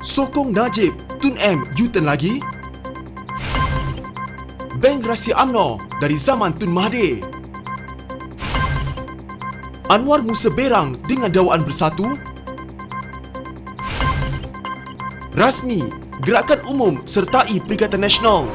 Sokong Najib, Tun M U-turn lagi? Bank Rahsia UMNO dari zaman Tun Mahathir. Anwar Musa berang dengan dakwaan bersatu? Rasmi, Gerakan Umum sertai Perikatan Nasional.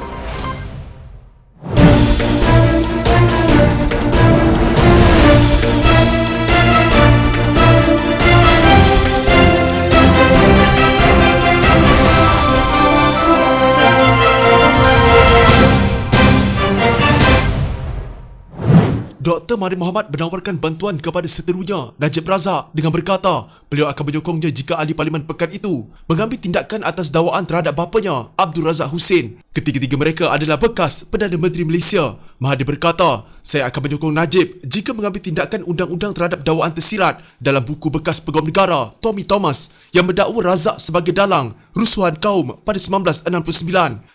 Dr. Mahathir Mohamad menawarkan bantuan kepada seterunya, Najib Razak, dengan berkata beliau akan menyokongnya jika ahli parlimen pekan itu mengambil tindakan atas dakwaan terhadap bapanya, Abdul Razak Husin. Ketiga-tiga mereka adalah bekas Perdana Menteri Malaysia. Mahathir berkata, saya akan menyokong Najib jika mengambil tindakan undang-undang terhadap dakwaan tersirat dalam buku bekas Pegawai Negara Tommy Thomas yang mendakwa Razak sebagai dalang rusuhan kaum pada 1969.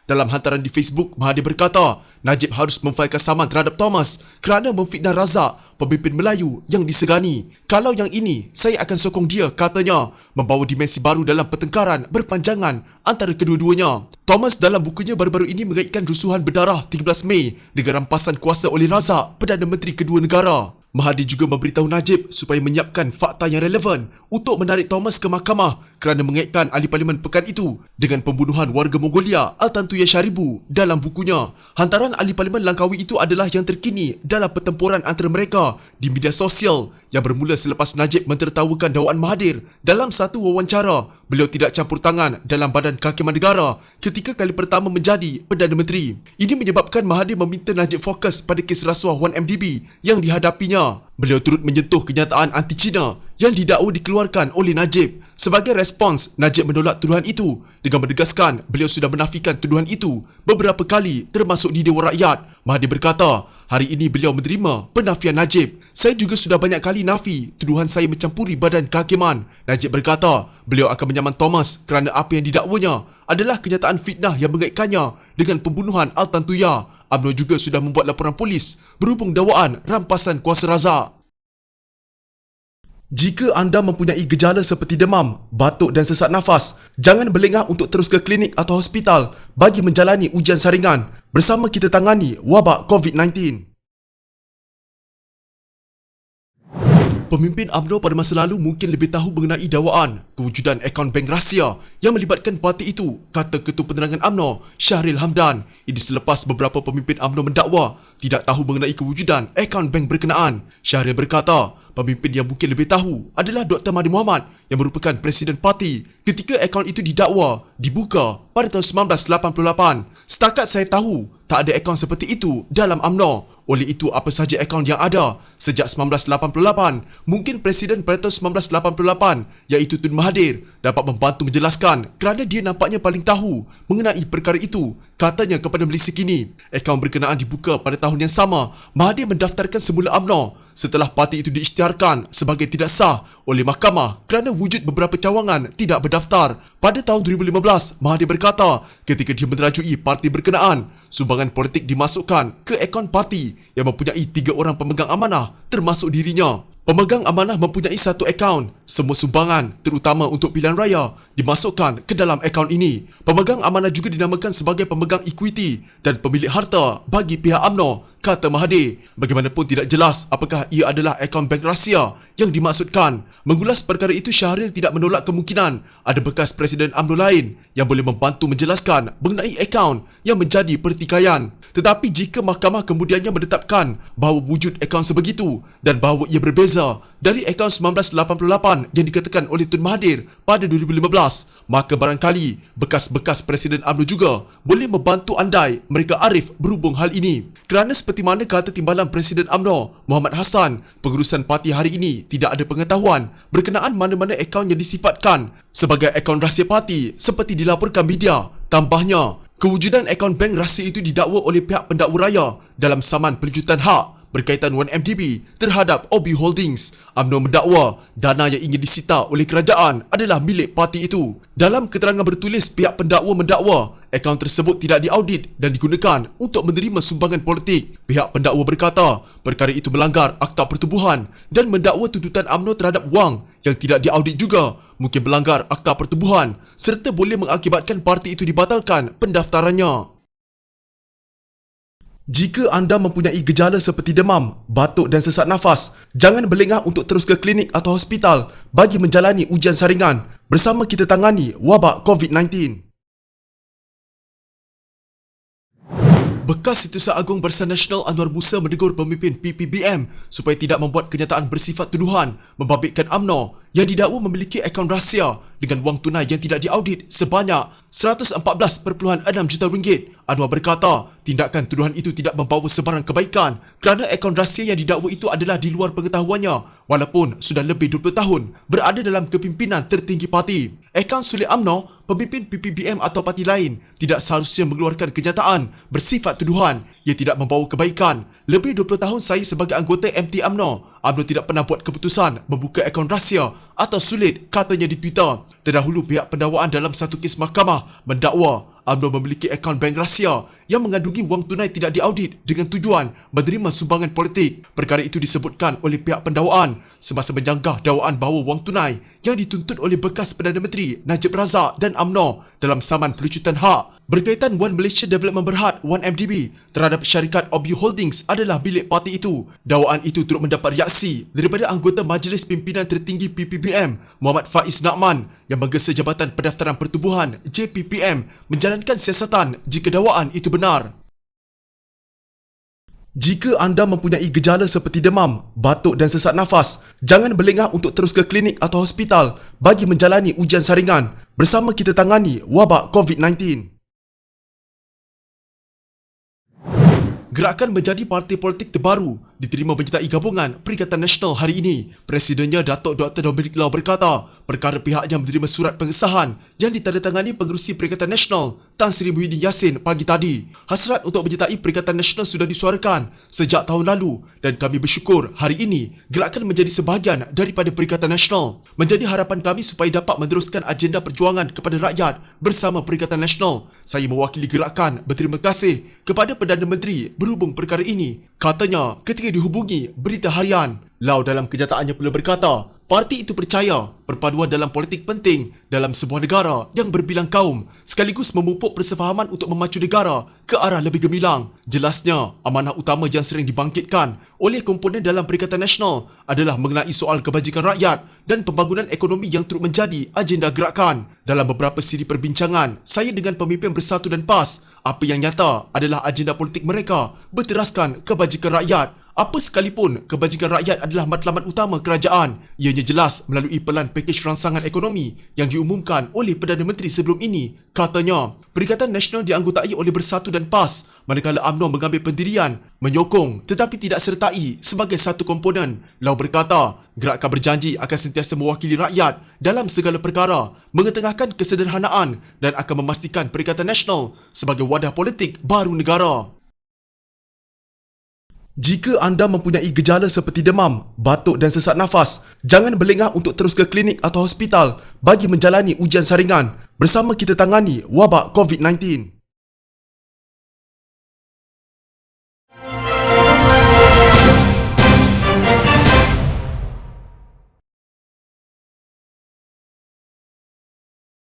Dalam hantaran di Facebook, Mahathir berkata, Najib harus memfailkan saman terhadap Thomas kerana memfitnah Razak, pemimpin Melayu yang disegani. Kalau yang ini, saya akan sokong dia, katanya, membawa dimensi baru dalam pertengkaran berpanjangan antara kedua-duanya. Thomas dalam bukunya baru-baru ini mengaitkan rusuhan berdarah 13 Mei dengan rampasan kuasa oleh Razak, Perdana Menteri kedua negara. Mahathir juga memberitahu Najib supaya menyiapkan fakta yang relevan untuk menarik Thomas ke mahkamah kerana mengaitkan ahli parlimen pekan itu dengan pembunuhan warga Mongolia Altantuya Sharibu. Dalam bukunya, hantaran ahli parlimen Langkawi itu adalah yang terkini dalam pertempuran antara mereka di media sosial yang bermula selepas Najib mentertawakan dakwaan Mahathir. Dalam satu wawancara, beliau tidak campur tangan dalam Badan Kehakiman Negara ketika kali pertama menjadi Perdana Menteri. Ini menyebabkan Mahathir meminta Najib fokus pada kes rasuah 1MDB yang dihadapinya. Beliau turut menyentuh kenyataan anti-Cina yang didakwa dikeluarkan oleh Najib. Sebagai respons, Najib menolak tuduhan itu dengan menegaskan beliau sudah menafikan tuduhan itu beberapa kali termasuk di Dewan Rakyat. Mahathir berkata, hari ini beliau menerima penafian Najib. Saya juga sudah banyak kali nafi tuduhan saya mencampuri Badan Kehakiman. Najib berkata, beliau akan menyaman Thomas kerana apa yang didakwanya adalah kenyataan fitnah yang mengaitkannya dengan pembunuhan Altantuya. UMNO juga sudah membuat laporan polis berhubung dakwaan rampasan kuasa Razak. Jika anda mempunyai gejala seperti demam, batuk dan sesak nafas, jangan berlengah untuk terus ke klinik atau hospital bagi menjalani ujian saringan. Bersama kita tangani wabak COVID-19. Pemimpin UMNO pada masa lalu mungkin lebih tahu mengenai dakwaan kewujudan akaun bank rahsia yang melibatkan parti itu, kata Ketua Penerangan UMNO Syahril Hamdan. Ini selepas beberapa pemimpin UMNO mendakwa tidak tahu mengenai kewujudan akaun bank berkenaan. Syahril berkata, pemimpin yang mungkin lebih tahu adalah Dr. Mahathir Mohamad yang merupakan Presiden Parti ketika akaun itu didakwa dibuka pada tahun 1988. Setakat saya tahu, tak ada akaun seperti itu dalam UMNO. Oleh itu, apa sahaja akaun yang ada sejak 1988, mungkin Presiden pada tahun 1988 iaitu Tun Mahathir dapat membantu menjelaskan kerana dia nampaknya paling tahu mengenai perkara itu, katanya kepada Malaysia Kini. Akaun berkenaan dibuka pada tahun yang sama. Mahathir mendaftarkan semula UMNO setelah parti itu diisytiharkan sebagai tidak sah oleh mahkamah kerana wujud beberapa cawangan tidak berdaftar. Pada tahun 2015, Mahathir berkata ketika dia menerajui parti berkenaan, sumbangan politik dimasukkan ke akaun parti yang mempunyai 3 orang pemegang amanah termasuk dirinya. Pemegang amanah mempunyai satu akaun. Semua sumbangan, terutama untuk pilihan raya, dimasukkan ke dalam akaun ini. Pemegang amanah juga dinamakan sebagai pemegang equity dan pemilik harta bagi pihak UMNO, kata Mahathir. Bagaimanapun tidak jelas apakah ia adalah akaun bank rahsia yang dimaksudkan. Mengulas perkara itu, Syahril tidak menolak kemungkinan ada bekas Presiden UMNO lain yang boleh membantu menjelaskan mengenai akaun yang menjadi pertikaian. Tetapi jika mahkamah kemudiannya menetapkan bahawa wujud akaun sebegitu dan bahawa ia berbeza dari akaun 1988 yang dikatakan oleh Tun Mahathir pada 2015, maka barangkali bekas-bekas Presiden UMNO juga boleh membantu andai mereka arif berhubung hal ini. Kerana seperti mana kata Timbalan Presiden UMNO Muhammad Hassan, pengurusan parti hari ini tidak ada pengetahuan berkenaan mana-mana akaun yang disifatkan sebagai akaun rahsia parti seperti dilaporkan media. Tambahnya, kewujudan akaun bank rahsia itu didakwa oleh pihak pendakwa raya dalam saman penunjutan hak berkaitan 1MDB terhadap OB Holdings. UMNO mendakwa dana yang ingin disita oleh kerajaan adalah milik parti itu. Dalam keterangan bertulis, pihak pendakwa mendakwa akaun tersebut tidak diaudit dan digunakan untuk menerima sumbangan politik. Pihak pendakwa berkata perkara itu melanggar Akta Pertubuhan dan mendakwa tuntutan UMNO terhadap wang yang tidak diaudit juga mungkin melanggar Akta Pertubuhan serta boleh mengakibatkan parti itu dibatalkan pendaftarannya. Jika anda mempunyai gejala seperti demam, batuk dan sesak nafas, jangan berlengah untuk terus ke klinik atau hospital bagi menjalani ujian saringan. Bersama kita tangani wabak COVID-19. Bekas Setiausaha Agung Barisan Nasional Anwar Musa menegur pemimpin PPBM supaya tidak membuat kenyataan bersifat tuduhan membabitkan UMNO yang didakwa memiliki akaun rahsia dengan wang tunai yang tidak diaudit sebanyak RM114.6 juta. Anwar berkata, tindakan tuduhan itu tidak membawa sebarang kebaikan kerana akaun rahsia yang didakwa itu adalah di luar pengetahuannya walaupun sudah lebih 20 tahun berada dalam kepimpinan tertinggi parti. Akaun sulit UMNO, pemimpin PPBM atau parti lain tidak seharusnya mengeluarkan kenyataan bersifat tuduhan yang tidak membawa kebaikan. Lebih 20 tahun saya sebagai anggota MT UMNO. UMNO tidak pernah buat keputusan membuka akaun rahsia atau sulit, katanya di Twitter. Terdahulu pihak pendakwaan dalam satu kes mahkamah mendakwa UMNO memiliki akaun bank rahsia yang mengandungi wang tunai tidak diaudit dengan tujuan menerima sumbangan politik. Perkara itu disebutkan oleh pihak pendakwaan semasa menyanggah dakwaan bahawa wang tunai yang dituntut oleh bekas Perdana Menteri Najib Razak dan UMNO dalam saman pelucutan hak berkaitan One Malaysia Development Berhad 1MDB terhadap syarikat OB Holdings adalah milik parti itu. Dakwaan itu turut mendapat reaksi daripada anggota Majlis Pimpinan Tertinggi PPBM Muhammad Faiz Nakman yang menggesa Jabatan Pendaftaran Pertubuhan JPPM menjalankan siasatan jika dakwaan itu benar. Jika anda mempunyai gejala seperti demam, batuk dan sesak nafas, jangan berlengah untuk terus ke klinik atau hospital bagi menjalani ujian saringan. Bersama kita tangani wabak COVID-19. Gerakan menjadi parti politik terbaru diterima menyertai gabungan Perikatan Nasional hari ini. Presidennya Datuk Dr. Dominic Lau berkata, perkara pihaknya menerima surat pengesahan yang ditandatangani Pengerusi Perikatan Nasional Tan Sri Muhyiddin Yassin pagi tadi. Hasrat untuk menyertai Perikatan Nasional sudah disuarakan sejak tahun lalu dan kami bersyukur hari ini gerakan menjadi sebahagian daripada Perikatan Nasional. Menjadi harapan kami supaya dapat meneruskan agenda perjuangan kepada rakyat bersama Perikatan Nasional. Saya mewakili gerakan berterima kasih kepada Perdana Menteri berhubung perkara ini, katanya ketika dihubungi Berita Harian. Lau dalam kenyataannya pula berkata, parti itu percaya perpaduan dalam politik penting dalam sebuah negara yang berbilang kaum sekaligus memupuk persefahaman untuk memacu negara ke arah lebih gemilang. Jelasnya, amanah utama yang sering dibangkitkan oleh komponen dalam Perikatan Nasional adalah mengenai soal kebajikan rakyat dan pembangunan ekonomi yang turut menjadi agenda gerakan. Dalam beberapa siri perbincangan saya dengan pemimpin Bersatu dan PAS, apa yang nyata adalah agenda politik mereka berteraskan kebajikan rakyat. Apa sekalipun kebajikan rakyat adalah matlamat utama kerajaan, ianya jelas melalui pelan pakej rangsangan ekonomi yang diumumkan oleh Perdana Menteri sebelum ini, katanya. Perikatan Nasional dianggotai oleh Bersatu dan PAS, manakala UMNO mengambil pendirian, menyokong tetapi tidak sertai sebagai satu komponen. Lau berkata, gerakan berjanji akan sentiasa mewakili rakyat dalam segala perkara, mengetengahkan kesederhanaan dan akan memastikan Perikatan Nasional sebagai wadah politik baru negara. Jika anda mempunyai gejala seperti demam, batuk dan sesak nafas, jangan berlengah untuk terus ke klinik atau hospital bagi menjalani ujian saringan. Bersama kita tangani wabak COVID-19.